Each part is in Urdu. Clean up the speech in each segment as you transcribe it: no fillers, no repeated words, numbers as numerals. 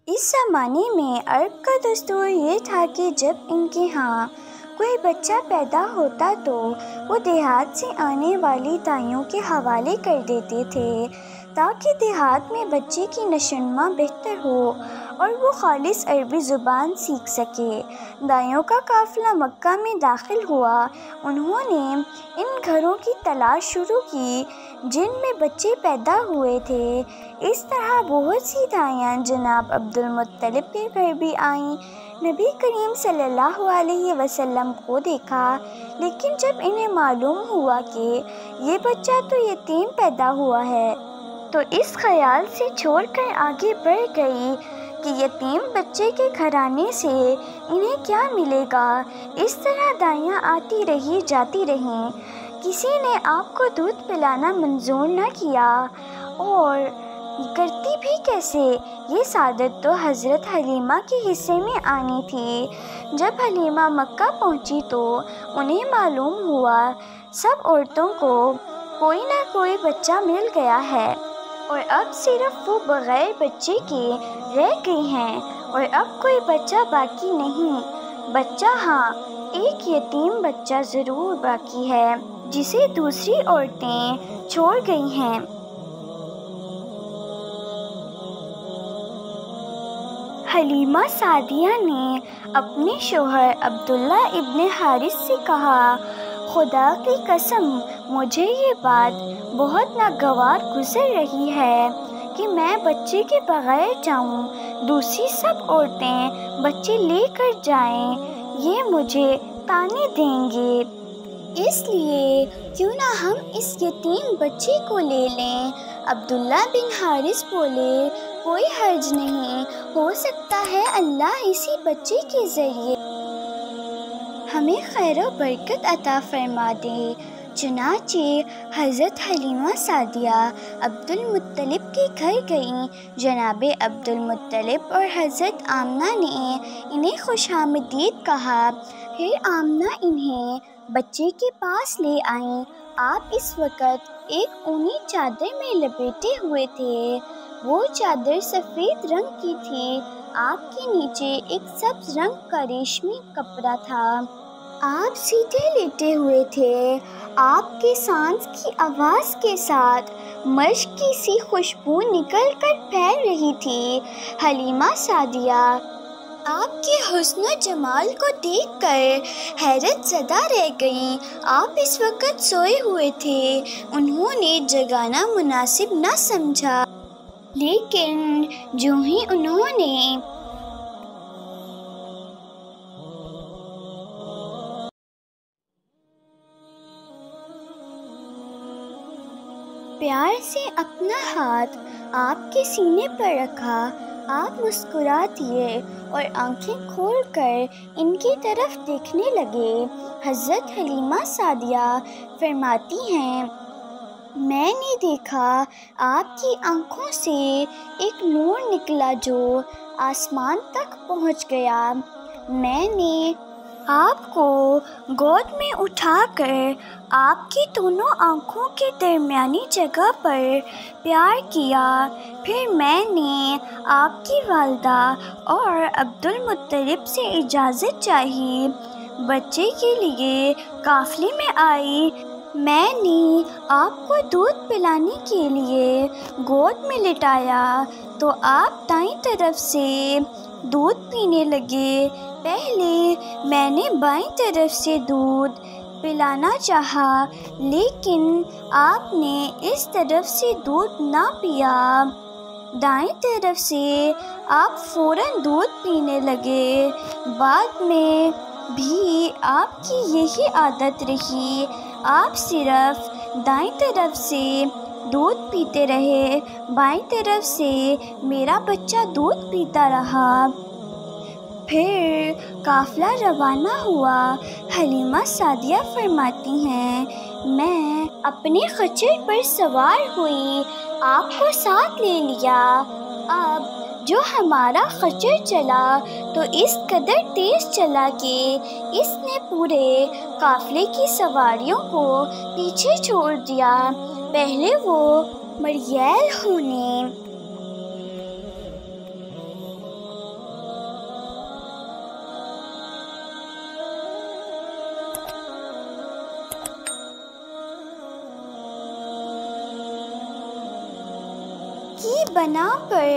اس زمانے میں عرب کا دستور یہ تھا کہ جب ان کے ہاں کوئی بچہ پیدا ہوتا تو وہ دیہات سے آنے والی دائیوں کے حوالے کر دیتے تھے تاکہ دیہات میں بچے کی نشوونما بہتر ہو اور وہ خالص عربی زبان سیکھ سکے۔ دائیوں کا قافلہ مکہ میں داخل ہوا۔ انہوں نے ان گھروں کی تلاش شروع کی جن میں بچے پیدا ہوئے تھے۔ اس طرح بہت سی دائیاں جناب عبدالمطلب کے گھر بھی آئیں۔ نبی کریم صلی اللہ علیہ وسلم کو دیکھا، لیکن جب انہیں معلوم ہوا کہ یہ بچہ تو یتیم پیدا ہوا ہے تو اس خیال سے چھوڑ کر آگے بڑھ گئی کہ یتیم بچے کے گھرانے سے انہیں کیا ملے گا۔ اس طرح دائیاں آتی رہی جاتی رہیں، کسی نے آپ کو دودھ پلانا منظور نہ کیا، اور کرتی بھی کیسے؟ یہ سعادت تو حضرت حلیمہ کے حصے میں آنی تھی۔ جب حلیمہ مکہ پہنچی تو انہیں معلوم ہوا سب عورتوں کو کوئی نہ کوئی بچہ مل گیا ہے اور اب صرف وہ بغیر بچے کے رہ گئی ہیں، اور اب کوئی بچہ باقی نہیں۔ بچہ ہاں، ایک یتیم بچہ ضرور باقی ہے جسے دوسری عورتیں چھوڑ گئی ہیں۔ حلیمہ سعدیہ نے اپنے شوہر عبداللہ ابن حارث سے کہا، خدا کی قسم مجھے یہ بات بہت ناگوار گزر رہی ہے کہ میں بچے کے بغیر جاؤں، دوسری سب عورتیں بچے لے کر جائیں، یہ مجھے طعنے دیں گے، اس لیے کیوں نہ ہم اس یتیم بچے کو لے لیں۔ عبداللہ بن حارث بولے، کوئی حرج نہیں، ہو سکتا ہے اللہ اسی بچے کے ذریعے ہمیں خیر و برکت عطا فرما دے۔ چنانچہ حضرت حلیمہ سعدیہ عبدالمطلب کے گھر گئیں۔ جناب عبدالمطلب اور حضرت آمنہ نے انہیں خوش آمدید کہا۔ پھر آمنہ انہیں بچے کے پاس لے آئیں۔ آپ اس وقت ایک اونی چادر میں لپیٹے ہوئے تھے، وہ چادر سفید رنگ کی تھی، آپ کے نیچے ایک سبز رنگ کا ریشمی کپڑا تھا۔ آپ سیدھے لیٹے ہوئے تھے، آپ کے سانس کی آواز کے ساتھ مشک کی سی خوشبو نکل کر پھیل رہی تھی۔ حلیمہ سعدیہ آپ کے حسن و جمال کو دیکھ کر حیرت زدہ رہ گئیں۔ آپ اس وقت سوئے ہوئے تھے، انہوں نے جگانا مناسب نہ سمجھا، لیکن جو ہی انہوں نے پیار سے اپنا ہاتھ آپ کے سینے پر رکھا، آپ مسکرا دیے اور آنکھیں کھول کر ان کی طرف دیکھنے لگے۔ حضرت حلیمہ سعدیہ فرماتی ہیں، میں نے دیکھا آپ کی آنکھوں سے ایک نور نکلا جو آسمان تک پہنچ گیا۔ میں نے آپ کو گود میں اٹھا کر آپ کی دونوں آنکھوں کے درمیانی جگہ پر پیار کیا۔ پھر میں نے آپ کی والدہ اور عبدالمطلب سے اجازت چاہی، بچے کے لیے قافلے میں آئی۔ میں نے آپ کو دودھ پلانے کے لیے گود میں لٹایا تو آپ دائیں طرف سے دودھ پینے لگے۔ پہلے میں نے بائیں طرف سے دودھ پلانا چاہا، لیکن آپ نے اس طرف سے دودھ نہ پیا۔ دائیں طرف سے آپ فوراً دودھ پینے لگے۔ بعد میں بھی آپ کی یہی عادت رہی، آپ صرف دائیں طرف سے دودھ پیتے رہے، بائیں طرف سے میرا بچہ دودھ پیتا رہا۔ پھر قافلہ روانہ ہوا۔ حلیمہ سعدیہ فرماتی ہیں، میں اپنے خچر پر سوار ہوئی، آپ کو ساتھ لے لیا۔ اب جو ہمارا خچر چلا تو اس قدر تیز چلا کہ اس نے پورے قافلے کی سواریوں کو پیچھے چھوڑ دیا۔ پہلے وہ مریل ہونے بنا پر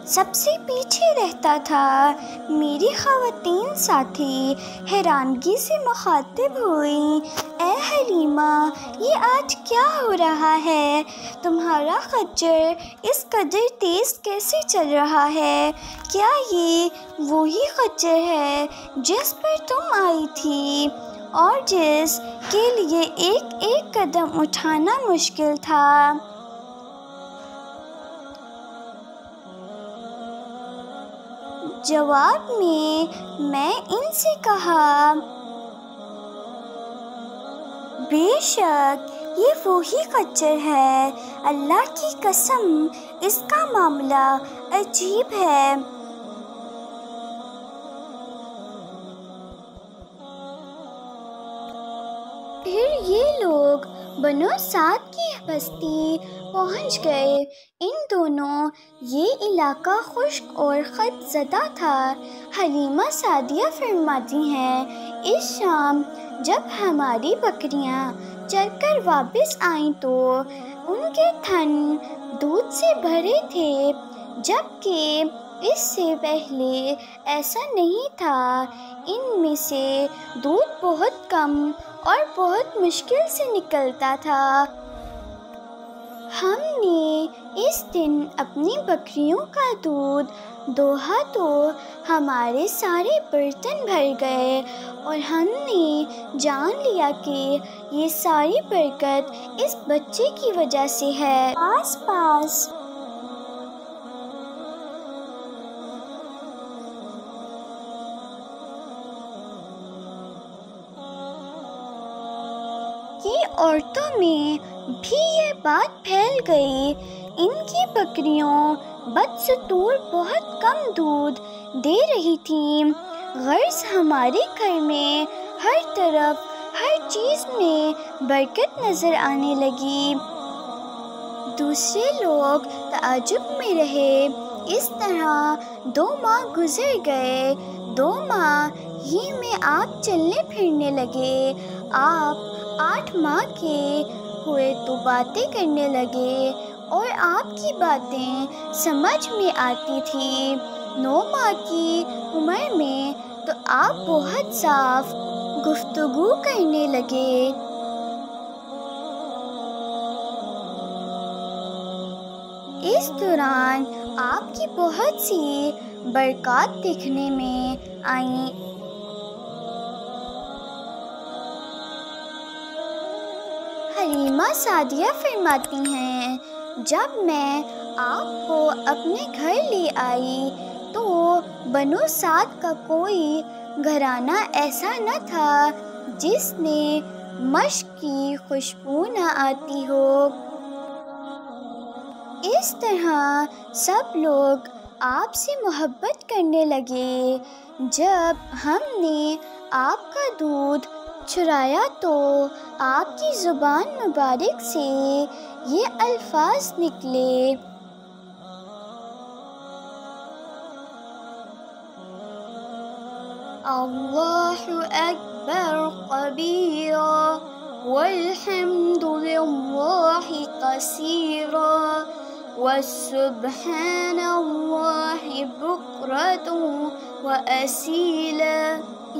سب سے پیچھے رہتا تھا۔ میری خواتین ساتھی حیرانگی سے مخاطب ہوئیں، اے حلیمہ، یہ آج کیا ہو رہا ہے؟ تمہارا خچر اس قدر تیز کیسے چل رہا ہے؟ کیا یہ وہی خچر ہے جس پر تم آئی تھی اور جس کے لیے ایک ایک قدم اٹھانا مشکل تھا؟ جواب میں ان سے کہا، بے شک یہ وہی خچر ہے، اللہ کی قسم اس کا معاملہ عجیب ہے۔ پھر یہ لوگ بنو سعد کی بستی پہنچ گئے۔ ان دونوں یہ علاقہ خشک اور خط زدہ تھا۔ حلیمہ سعدیہ فرماتی ہیں، اس شام جب ہماری بکریاں چر کر واپس آئیں تو ان کے تھن دودھ سے بھرے تھے، جبکہ اس سے پہلے ایسا نہیں تھا۔ ان میں سے دودھ بہت کم اور بہت مشکل سے نکلتا تھا۔ ہم نے اس دن اپنی بکریوں کا دودھ دوہا تو ہمارے سارے برتن بھر گئے، اور ہم نے جان لیا کہ یہ ساری برکت اس بچے کی وجہ سے ہے۔ آس پاس کی عورتوں میں بھی یہ بات پھیل گئی۔ ان کی بکریوں بدستور بہت کم دودھ دے رہی تھیں، غرض ہمارے گھر میں ہر طرف ہر چیز میں برکت نظر آنے لگی۔ دوسرے لوگ تعجب میں رہے۔ اس طرح 2 ماہ گزر گئے۔ 2 ماہ ہی میں آپ چلنے پھرنے لگے۔ آپ 8 ماہ کے ہوئے تو باتیں کرنے لگے اور آپ کی باتیں سمجھ میں آتی تھی۔ 9 ماہ کی عمر میں تو آپ بہت صاف گفتگو کرنے لگے۔ اس دوران آپ کی بہت سی برکات دیکھنے میں آئیں۔ حلیمہ سعدیہ فرماتی ہیں، جب میں آپ کو اپنے گھر لے آئی تو بنو سعد کا کوئی گھرانہ ایسا نہ تھا جس نے مشک کی خوشبو نہ آتی ہو۔ اس طرح سب لوگ آپ سے محبت کرنے لگے۔ جب ہم نے آپ کا دودھ چرایا تو آپ کی زبان مبارک سے یہ الفاظ نکلے، اللہ اکبر کبیرا والحمد للہ کثیرا وسبحان اللہ بکرۃ واسیلا،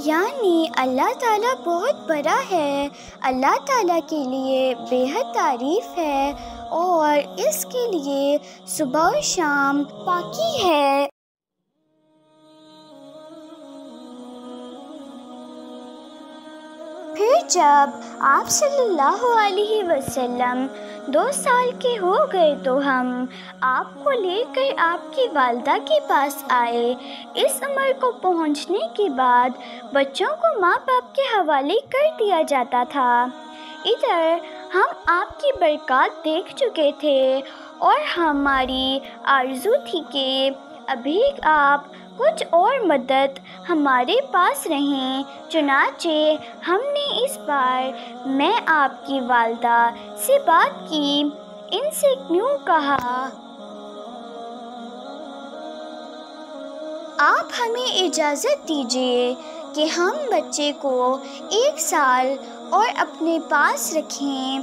یعنی اللہ تعالیٰ بہت بڑا ہے، اللہ تعالیٰ کے لیے بے حد تعریف ہے اور اس کے لیے صبح و شام پاکی ہے۔ پھر جب آپ صلی اللہ علیہ وسلم 2 سال کے ہو گئے تو ہم آپ کو لے کر آپ کی والدہ کے پاس آئے۔ اس عمر کو پہنچنے کے بعد بچوں کو ماں باپ کے حوالے کر دیا جاتا تھا۔ ادھر ہم آپ کی برکات دیکھ چکے تھے اور ہماری آرزو تھی کہ ابھی آپ کچھ اور مدت ہمارے پاس رہیں، چنانچہ ہم نے اس بار میں آپ کی والدہ سے بات کی۔ ان سے کیوں کہا، آپ ہمیں اجازت دیجیے کہ ہم بچے کو 1 سال اور اپنے پاس رکھیں۔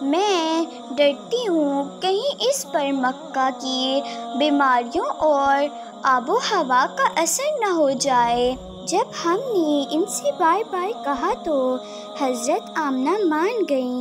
میں ڈرتی ہوں کہیں اس پر مکہ کی بیماریوں اور آب و ہوا کا اثر نہ ہو جائے۔ جب ہم نے ان سے بائے بائے کہا تو حضرت آمنہ مان گئیں۔